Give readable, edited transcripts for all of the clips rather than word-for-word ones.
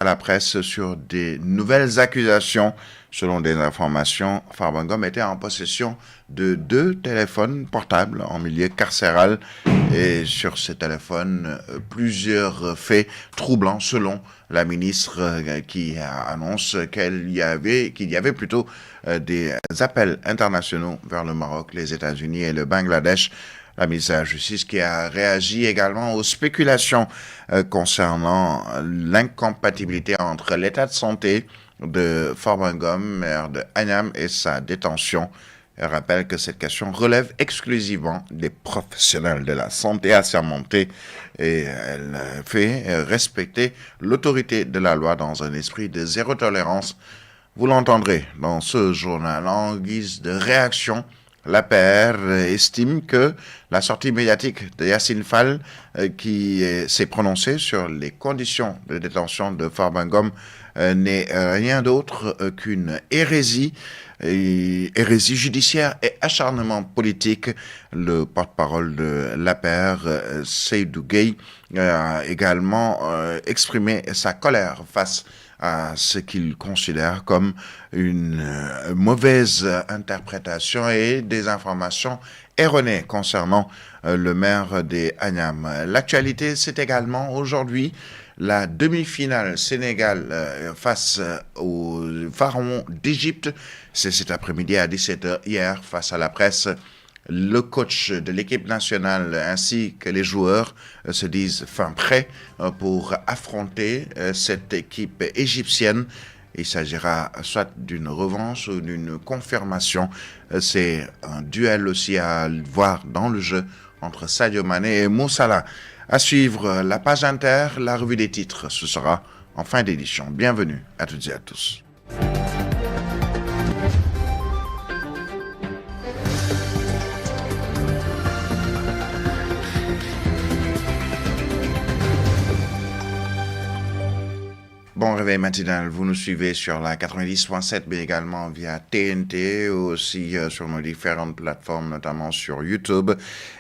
à la presse sur des nouvelles accusations. Selon des informations, Farba Ngom était en possession de 2 téléphones portables en milieu carcéral et sur ces téléphones, plusieurs faits troublants selon la ministre qui annonce qu'il y avait plutôt des appels internationaux vers le Maroc, les États-Unis et le Bangladesh. La ministre de la Justice qui a réagi également aux spéculations concernant l'incompatibilité entre l'état de santé de Farba Ngom, maire de Agnam, et sa détention. Elle rappelle que cette question relève exclusivement des professionnels de la santé assermentés et elle fait respecter l'autorité de la loi dans un esprit de zéro tolérance. Vous l'entendrez dans ce journal. En guise de réaction, l'APR estime que la sortie médiatique de Yassine Fall, qui s'est prononcée sur les conditions de détention de Farba Ngom, n'est rien d'autre qu'une hérésie judiciaire et acharnement politique. Le porte-parole de l'APR, Seydou Gueye, a également exprimé sa colère face à ce qu'il considère comme une mauvaise interprétation et des informations erronées concernant le maire des Agnam. L'actualité, c'est également aujourd'hui la demi-finale Sénégal face au pharaon d'Égypte. C'est cet après-midi à 17h hier face à la presse. Le coach de l'équipe nationale ainsi que les joueurs se disent fin prêts pour affronter cette équipe égyptienne. Il s'agira soit d'une revanche ou d'une confirmation. C'est un duel aussi à voir dans le jeu entre Sadio Mané et Mo Salah. À suivre la page Inter, la revue des titres. Ce sera en fin d'édition. Bienvenue à toutes et à tous. Bon réveil matinal, vous nous suivez sur la 90.7, mais également via TNT, aussi sur nos différentes plateformes, notamment sur YouTube.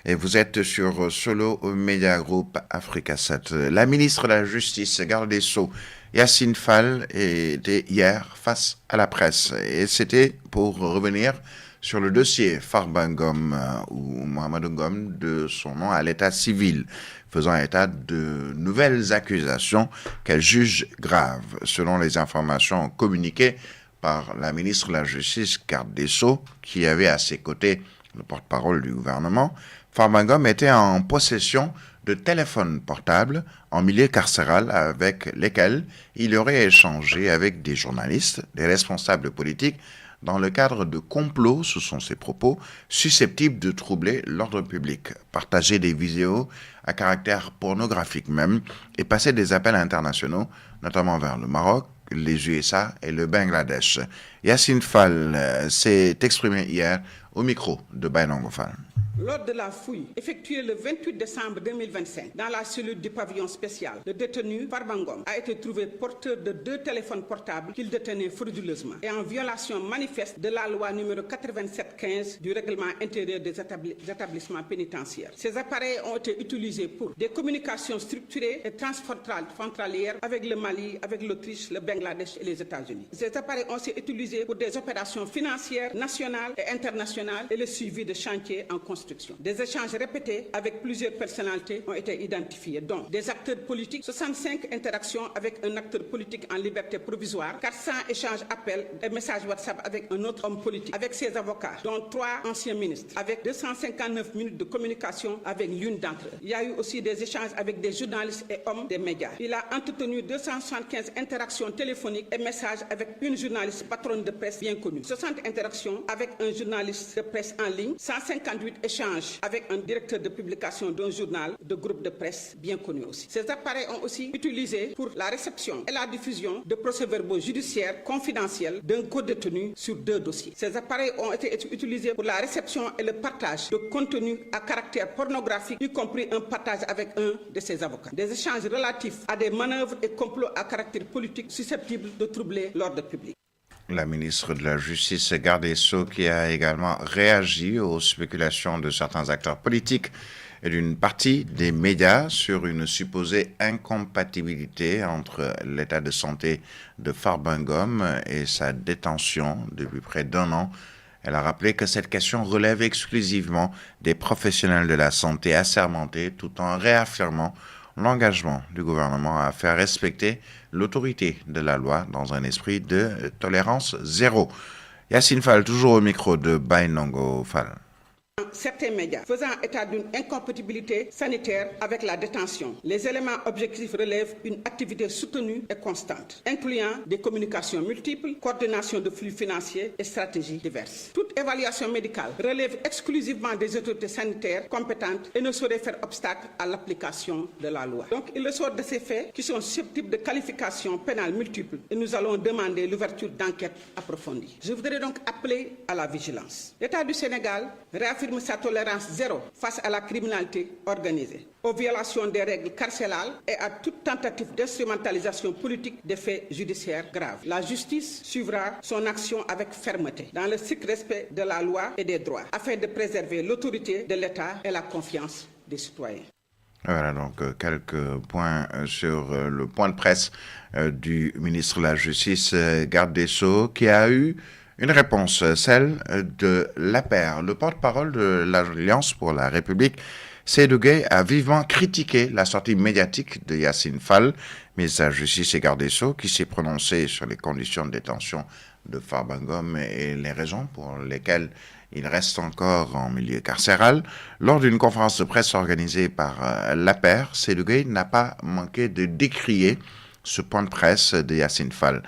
Et vous êtes sur Solo Media Group Africa 7. La ministre de la Justice, garde des Sceaux, Yassine Fall, était hier face à la presse. Et c'était pour revenir sur le dossier Farba Ngom ou Mohamed Ngom de son nom à l'état civil, faisant état de nouvelles accusations qu'elle juge graves. Selon les informations communiquées par la ministre de la Justice, garde des Sceaux, qui avait à ses côtés le porte-parole du gouvernement, Farba Ngom était en possession de téléphones portables en milieu carcéral avec lesquels il aurait échangé avec des journalistes, des responsables politiques, dans le cadre de complots, ce sont ses propos, susceptibles de troubler l'ordre public, partager des vidéos à caractère pornographique même, et passer des appels internationaux, notamment vers le Maroc, les USA et le Bangladesh. Yassine Fall s'est exprimé hier au micro de Bainongo Fall. Lors de la fouille effectuée le 28 décembre 2025 dans la cellule du pavillon spécial, le détenu Farba Ngom a été trouvé porteur de 2 téléphones portables qu'il détenait frauduleusement et en violation manifeste de la loi numéro 87-15 du règlement intérieur des établissements pénitentiaires. Ces appareils ont été utilisés pour des communications structurées et transfrontalières avec le Mali, avec l'Autriche, le Bangladesh et les États-Unis. Ces appareils ont été utilisés pour des opérations financières nationales et internationales et le suivi de chantiers en construction. Des échanges répétés avec plusieurs personnalités ont été identifiés, dont des acteurs politiques, 65 interactions avec un acteur politique en liberté provisoire, 400 échanges appels et messages WhatsApp avec un autre homme politique, avec ses avocats, dont 3 anciens ministres, avec 259 minutes de communication avec l'une d'entre eux. Il y a eu aussi des échanges avec des journalistes et hommes des médias. Il a entretenu 275 interactions téléphoniques et messages avec une journaliste patronne de presse bien connue, 60 interactions avec un journaliste de presse en ligne, 158 échanges avec un directeur de publication d'un journal de groupe de presse bien connu aussi. Ces appareils ont aussi utilisé pour la réception et la diffusion de procès-verbaux judiciaires confidentiels d'un co-détenu sur 2 dossiers. Ces appareils ont été utilisés pour la réception et le partage de contenus à caractère pornographique, y compris un partage avec un de ses avocats. Des échanges relatifs à des manœuvres et complots à caractère politique susceptibles de troubler l'ordre public. La ministre de la Justice, garde des Sceaux, qui a également réagi aux spéculations de certains acteurs politiques et d'une partie des médias sur une supposée incompatibilité entre l'état de santé de Farba Ngom et sa détention depuis près d'1 an. Elle a rappelé que cette question relève exclusivement des professionnels de la santé assermentés, tout en réaffirmant l'engagement du gouvernement à faire respecter l'autorité de la loi dans un esprit de tolérance zéro. Yacine Fall, toujours au micro de Bainongo Fall. Certains médias faisant état d'une incompatibilité sanitaire avec la détention. Les éléments objectifs relèvent une activité soutenue et constante, incluant des communications multiples, coordination de flux financiers et stratégies diverses. Toute évaluation médicale relève exclusivement des autorités sanitaires compétentes et ne saurait faire obstacle à l'application de la loi. Donc, il ressort de ces faits qui sont susceptibles de qualifications pénales multiples et nous allons demander l'ouverture d'enquêtes approfondies. Je voudrais donc appeler à la vigilance. L'État du Sénégal réaffirme sa tolérance zéro face à la criminalité organisée, aux violations des règles carcérales et à toute tentative d'instrumentalisation politique des faits judiciaires graves. La justice suivra son action avec fermeté, dans le strict respect de la loi et des droits, afin de préserver l'autorité de l'État et la confiance des citoyens. Voilà donc quelques points sur le point de presse du ministre de la Justice, garde des Sceaux, qui a eu une réponse, celle de l'APR. Le porte-parole de l'Alliance pour la République, Seydou Gueye, a vivement critiqué la sortie médiatique de Yacine Fall, ministre de la Justice et garde des Sceaux, qui s'est prononcé sur les conditions de détention de Farba Ngom et les raisons pour lesquelles il reste encore en milieu carcéral. Lors d'une conférence de presse organisée par l'APR, Seydou Gueye n'a pas manqué de décrier ce point de presse de Yacine Fall.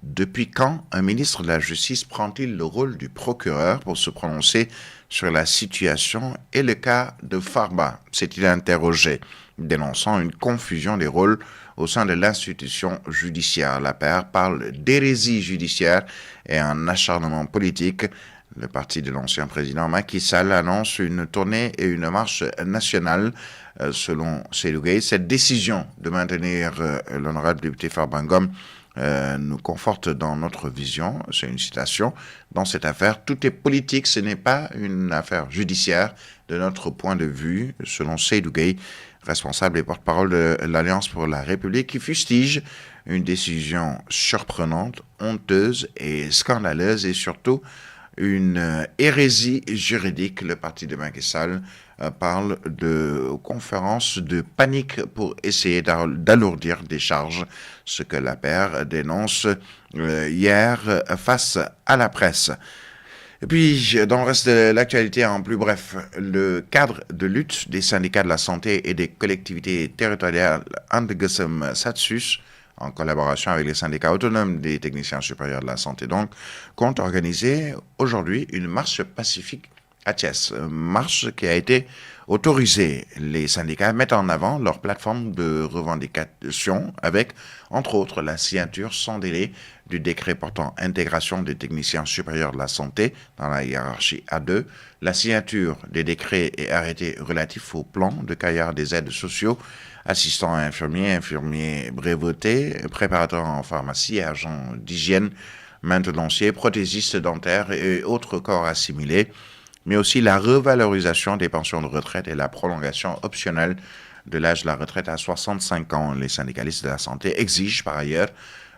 Depuis quand un ministre de la Justice prend-il le rôle du procureur pour se prononcer sur la situation et le cas de Farba, s'est-il interrogé, dénonçant une confusion des rôles au sein de l'institution judiciaire. L'APR parle d'hérésie judiciaire et un acharnement politique. Le parti de l'ancien président Macky Sall annonce une tournée et une marche nationale. Selon Seydou Gueye, cette décision de maintenir l'honorable député Farba Ngom nous conforte dans notre vision, c'est une citation, dans cette affaire, tout est politique, ce n'est pas une affaire judiciaire de notre point de vue, selon Seydou Gueye, responsable et porte-parole de l'Alliance pour la République, qui fustige une décision surprenante, honteuse et scandaleuse et surtout une hérésie juridique. Le parti de Macky Sall parle de conférence de panique pour essayer d'alourdir des charges, ce que l'APR dénonce hier face à la presse. Et puis, dans le reste de l'actualité, en plus bref, le cadre de lutte des syndicats de la santé et des collectivités territoriales Andegesem Satsus, en collaboration avec les syndicats autonomes des techniciens supérieurs de la santé, donc, compte organiser aujourd'hui une marche pacifique à Thiès. Marche qui a été autorisée. Les syndicats mettent en avant leur plateforme de revendication avec, entre autres, la signature sans délai du décret portant intégration des techniciens supérieurs de la santé dans la hiérarchie A2, la signature des décrets et arrêtés relatifs au plan de carrière des aides sociaux, assistants infirmiers, infirmiers brevetés, préparateurs en pharmacie, agents d'hygiène, maintenanciers, prothésistes dentaires et autres corps assimilés, mais aussi la revalorisation des pensions de retraite et la prolongation optionnelle de l'âge de la retraite à 65 ans. Les syndicalistes de la santé exigent par ailleurs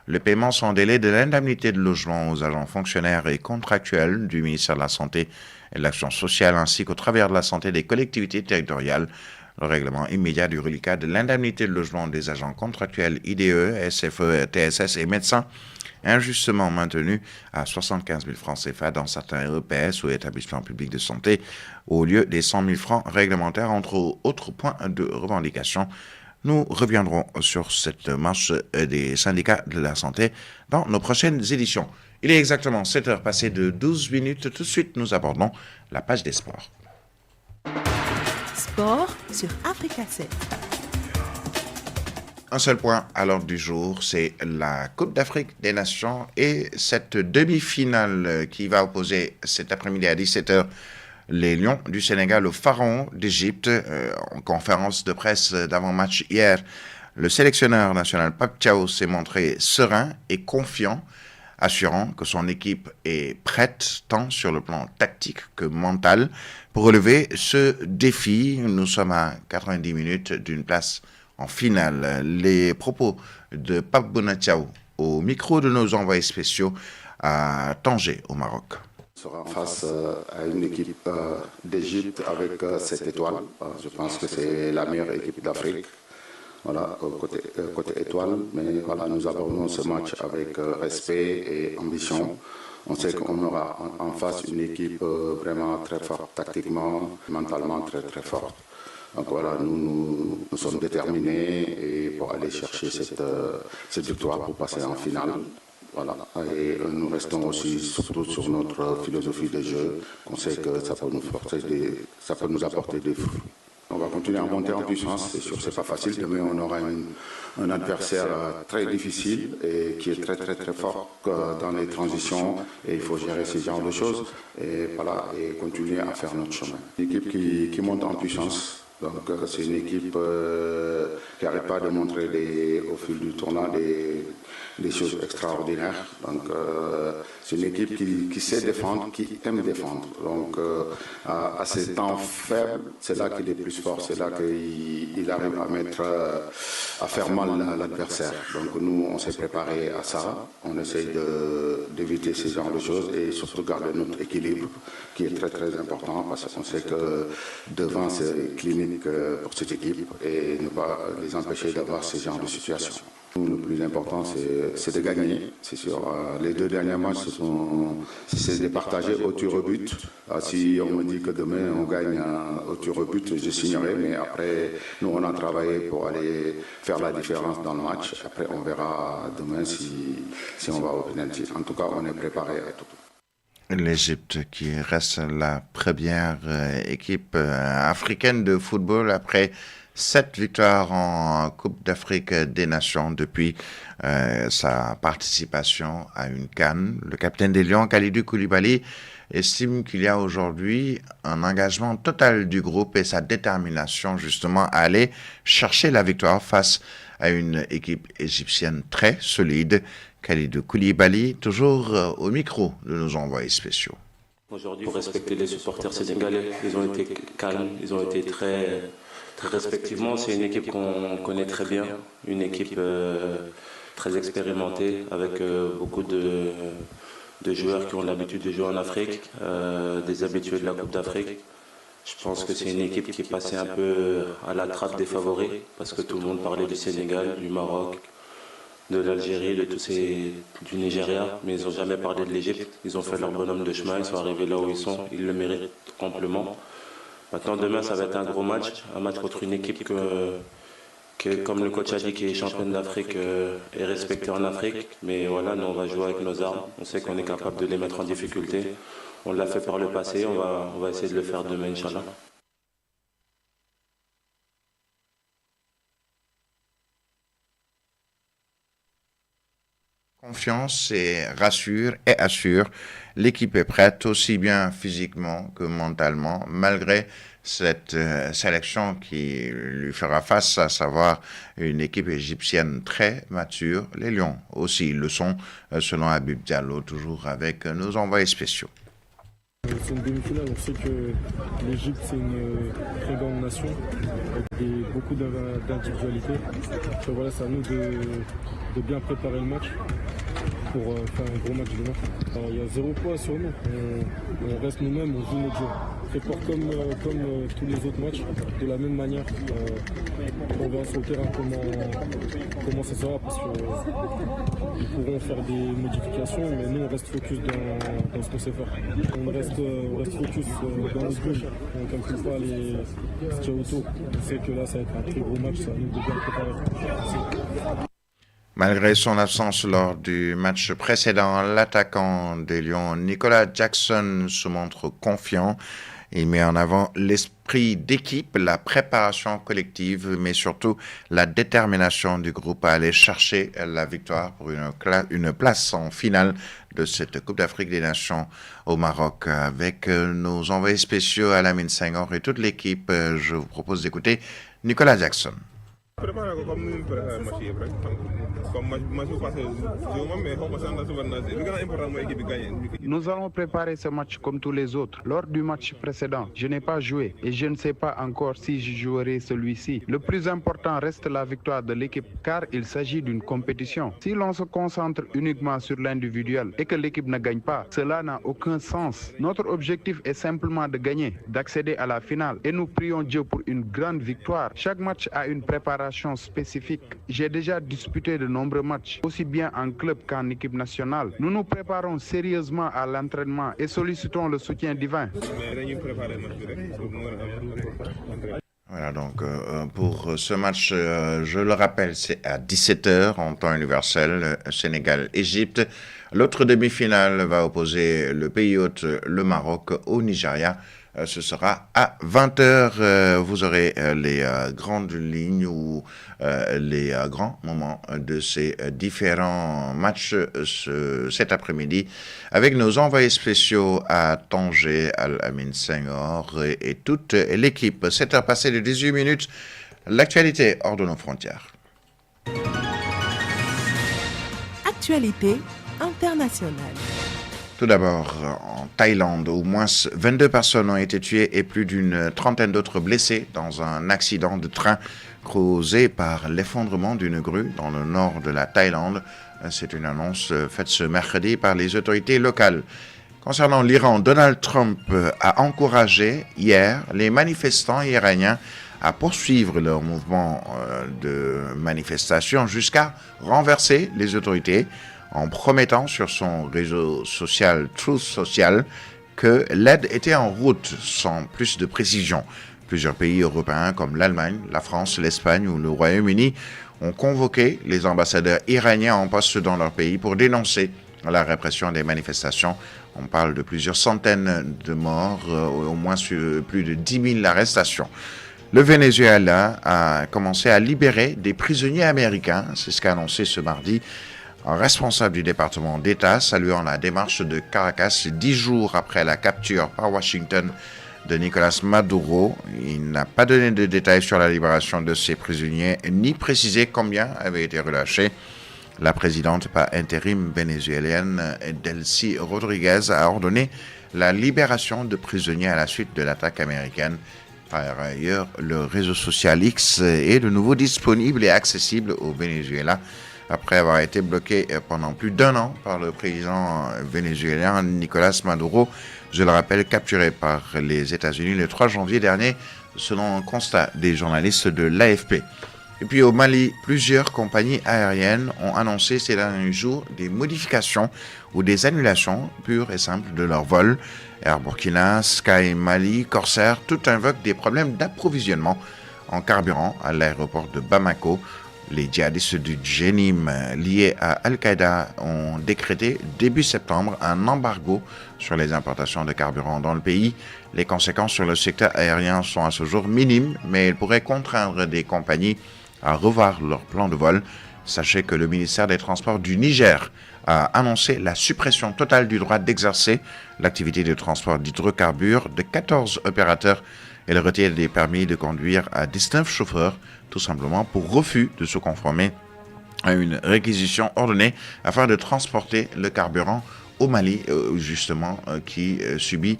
le paiement sans délai de l'indemnité de logement aux agents fonctionnaires et contractuels du ministère de la Santé et de l'Action sociale ainsi qu'au travers de la santé des collectivités territoriales. Le règlement immédiat du reliquat de l'indemnité de logement des agents contractuels IDE, SFE, TSS et médecins injustement maintenu à 75 000 francs CFA dans certains EPS ou établissements publics de santé au lieu des 100 000 francs réglementaires, entre autres points de revendication. Nous reviendrons sur cette marche des syndicats de la santé dans nos prochaines éditions. Il est exactement 7 heures passées de 12 minutes. Tout de suite, nous abordons la page des sports. Sport sur Africa 7. Un seul point à l'ordre du jour, c'est la Coupe d'Afrique des Nations et cette demi-finale qui va opposer cet après-midi à 17h les Lions du Sénégal aux Pharaons d'Égypte. En conférence de presse d'avant-match hier, le sélectionneur national Pape Thiaw s'est montré serein et confiant assurant que son équipe est prête tant sur le plan tactique que mental pour relever ce défi. Nous sommes à 90 minutes d'une place en finale. Les propos de Pape Bouna Thiaw au micro de nos envoyés spéciaux à Tanger au Maroc. On sera face à une équipe d'Égypte avec 7 étoiles. Je pense que c'est la meilleure équipe d'Afrique. Voilà, côté étoile, mais voilà, nous abordons ce match avec respect et ambition. On sait qu'on aura en face une équipe vraiment très forte, tactiquement, mentalement très très forte. Donc voilà, nous sommes déterminés et pour aller chercher cette victoire pour passer en finale. Voilà. Et nous restons aussi surtout sur notre philosophie de jeu, qu'on sait que ça peut nous apporter des fruits. On va continuer à monter en puissance, c'est sûr, c'est pas facile. Demain, on aura un adversaire très difficile et qui est très très très fort dans les transitions et il faut gérer ce genre de choses et voilà, et continuer à faire notre chemin. Une équipe qui monte en puissance. Donc c'est une équipe qui n'arrête pas de montrer au fil du tournoi des choses extraordinaires. Donc c'est une équipe qui sait défendre, qui aime défendre. Donc à ces temps faibles, c'est là qu'il est plus fort, c'est là qu'il arrive à faire mal à l'adversaire. Donc nous, on s'est préparé à ça. On essaye d'éviter ce genre de choses et surtout garder notre équilibre qui est très très important parce qu'on sait que devant c'est clinique pour cette équipe et ne pas les empêcher d'avoir ce genre de situation. Le plus important, c'est de gagner. C'est sûr, les 2 derniers matchs, c'est de partager au tir au but. Si on me dit que demain on gagne au tir au but, je signerai. Mais après, nous, on a travaillé pour aller faire la différence dans le match. Après, on verra demain si on va au penalty. En tout cas, on est préparé à tout. L'Égypte qui reste la première équipe africaine de football après 7 victoires en Coupe d'Afrique des Nations depuis sa participation à une CAN. Le capitaine des Lions, Kalidou Koulibaly, estime qu'il y a aujourd'hui un engagement total du groupe et sa détermination justement à aller chercher la victoire face à une équipe égyptienne très solide. Kalidou Koulibaly, toujours au micro de nos envoyés spéciaux. Aujourd'hui, pour respecter les supporters sénégalais, ils ont été calmes, ils ont été très respectivement. C'est une équipe qu'on connaît très bien, une équipe très expérimentée avec beaucoup de joueurs qui ont l'habitude de jouer en Afrique, des habitués de la Coupe d'Afrique. Je pense que c'est une équipe qui est passée un peu à la trappe des favoris parce que tout le monde parlait du Sénégal, du Maroc, de l'Algérie, du Nigeria, mais ils n'ont jamais parlé de l'Égypte. Ils ont fait leur bonhomme de chemin, ils sont arrivés là où ils sont, ils le méritent amplement. Maintenant, demain, ça va être un gros match, un match contre une équipe que comme le coach a dit, qui est championne d'Afrique, est respectée en Afrique. Mais voilà, nous, on va jouer avec nos armes. On sait qu'on est capable de les mettre en difficulté. On l'a fait par le passé, on va essayer de le faire demain, Inch'Allah. Confiance et rassure et assure. L'équipe est prête aussi bien physiquement que mentalement, malgré cette sélection qui lui fera face, à savoir une équipe égyptienne très mature. Les Lions aussi le sont, selon Habib Diallo, toujours avec nos envoyés spéciaux. C'est une demi-finale, on sait que l'Égypte c'est une très grande nation avec beaucoup d'individualité. Voilà, c'est à nous de bien préparer le match pour faire un gros match demain. Il y a 0 poids sur nous, on reste nous-mêmes, on joue notre jeu. On prépare comme tous les autres matchs, de la même manière. On verra sur le terrain comment ça sera parce qu'ils pourront faire des modifications, mais nous on reste focus dans ce qu'on sait faire. On reste focus dans notre jeu, on ne calcule pas les tirs auto. On sait que là ça va être un très gros match, ça va nous de bien préparer. Malgré son absence lors du match précédent, l'attaquant des Lions, Nicolas Jackson, se montre confiant. Il met en avant l'esprit d'équipe, la préparation collective, mais surtout la détermination du groupe à aller chercher la victoire pour une place en finale de cette Coupe d'Afrique des Nations au Maroc. Avec nos envoyés spéciaux Alamine Senghor et toute l'équipe, je vous propose d'écouter Nicolas Jackson. préparé comme ni ñu préparé match yëpp rek comme match bu passé mais xaw ma sax na suba na li gën a important mooy équipe bi gagné. Nous allons préparer ce match comme tous les autres. Lors du match précédent, je n'ai pas joué et je ne sais pas encore si je jouerai celui-ci. Le plus important reste la victoire de l'équipe car il s'agit d'une compétition. Si l'on se concentre uniquement sur l'individuel et que l'équipe ne gagne pas, cela n'a aucun sens. Notre objectif est simplement de gagner, d'accéder à la finale et nous prions Dieu pour une grande victoire. Chaque match a une préparation spécifique. J'ai déjà disputé de nombreux matchs, aussi bien en club qu'en équipe nationale. Nous nous préparons sérieusement à l'entraînement et sollicitons le soutien divin. Voilà, donc pour ce match, je le rappelle, c'est à 17h en temps universel, Sénégal-Égypte. L'autre demi-finale va opposer le pays hôte, le Maroc, au Nigeria. Ce sera à 20h. Vous aurez les grandes lignes ou les grands moments de ces différents matchs cet après-midi avec nos envoyés spéciaux à Tanger, Al-Amin Senghor et toute l'équipe. 7h passées de 18 minutes. L'actualité hors de nos frontières. Actualité internationale. Tout d'abord, en Thaïlande, au moins 22 personnes ont été tuées et plus d'une trentaine d'autres blessées dans un accident de train causé par l'effondrement d'une grue dans le nord de la Thaïlande. C'est une annonce faite ce mercredi par les autorités locales. Concernant l'Iran, Donald Trump a encouragé hier les manifestants iraniens à poursuivre leur mouvement de manifestation jusqu'à renverser les autorités, en promettant sur son réseau social Truth Social que l'aide était en route, sans plus de précision. Plusieurs pays européens comme l'Allemagne, la France, l'Espagne ou le Royaume-Uni ont convoqué les ambassadeurs iraniens en poste dans leur pays pour dénoncer la répression des manifestations. On parle de plusieurs centaines de morts, au moins plus de 10 000 arrestations. Le Venezuela a commencé à libérer des prisonniers américains, c'est ce qu'a annoncé ce mardi un responsable du département d'État, saluant la démarche de Caracas 10 jours après la capture par Washington de Nicolas Maduro. Il n'a pas donné de détails sur la libération de ces prisonniers, ni précisé combien avaient été relâchés. La présidente par intérim vénézuélienne, Delcy Rodriguez, a ordonné la libération de prisonniers à la suite de l'attaque américaine. Par ailleurs, le réseau social X est de nouveau disponible et accessible au Venezuela, après avoir été bloqué pendant plus d'1 an par le président vénézuélien Nicolas Maduro, je le rappelle, capturé par les États-Unis le 3 janvier dernier, selon un constat des journalistes de l'AFP. Et puis au Mali, plusieurs compagnies aériennes ont annoncé ces derniers jours des modifications ou des annulations pures et simples de leurs vols. Air Burkina, Sky Mali, Corsair, tout invoquent des problèmes d'approvisionnement en carburant à l'aéroport de Bamako. Les djihadistes du Djenim liés à Al-Qaïda ont décrété début septembre un embargo sur les importations de carburant dans le pays. Les conséquences sur le secteur aérien sont à ce jour minimes, mais elles pourraient contraindre des compagnies à revoir leur plan de vol. Sachez que le ministère des Transports du Niger a annoncé la suppression totale du droit d'exercer l'activité de transport d'hydrocarbures de 14 opérateurs et le retire des permis de conduire à 19 chauffeurs, tout simplement pour refus de se conformer à une réquisition ordonnée afin de transporter le carburant au Mali, justement, qui subit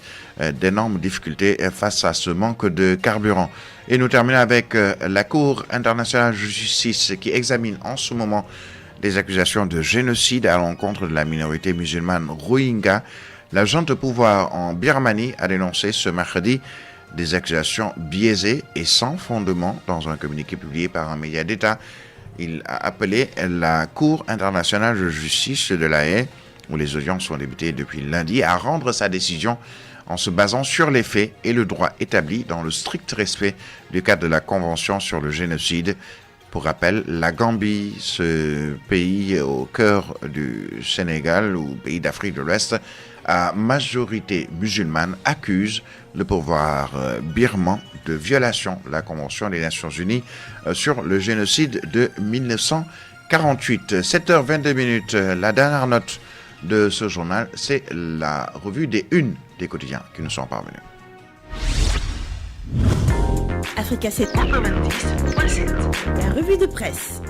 d'énormes difficultés face à ce manque de carburant. Et nous terminons avec la Cour internationale de justice qui examine en ce moment des accusations de génocide à l'encontre de la minorité musulmane Rohingya. La junte de pouvoir en Birmanie a dénoncé ce mercredi des accusations biaisées et sans fondement dans un communiqué publié par un média d'État. Il a appelé la Cour internationale de justice de La Haye, où les audiences sont débutées depuis lundi, à rendre sa décision en se basant sur les faits et le droit établi dans le strict respect du cadre de la Convention sur le génocide. Pour rappel, la Gambie, ce pays au cœur du Sénégal ou pays d'Afrique de l'Ouest, à majorité musulmane, accuse le pouvoir birman de violation de la Convention des Nations Unies sur le génocide de 1948. 7h22, la dernière note de ce journal, c'est la revue des unes des quotidiens qui nous sont parvenus. Africa 7 La revue de presse.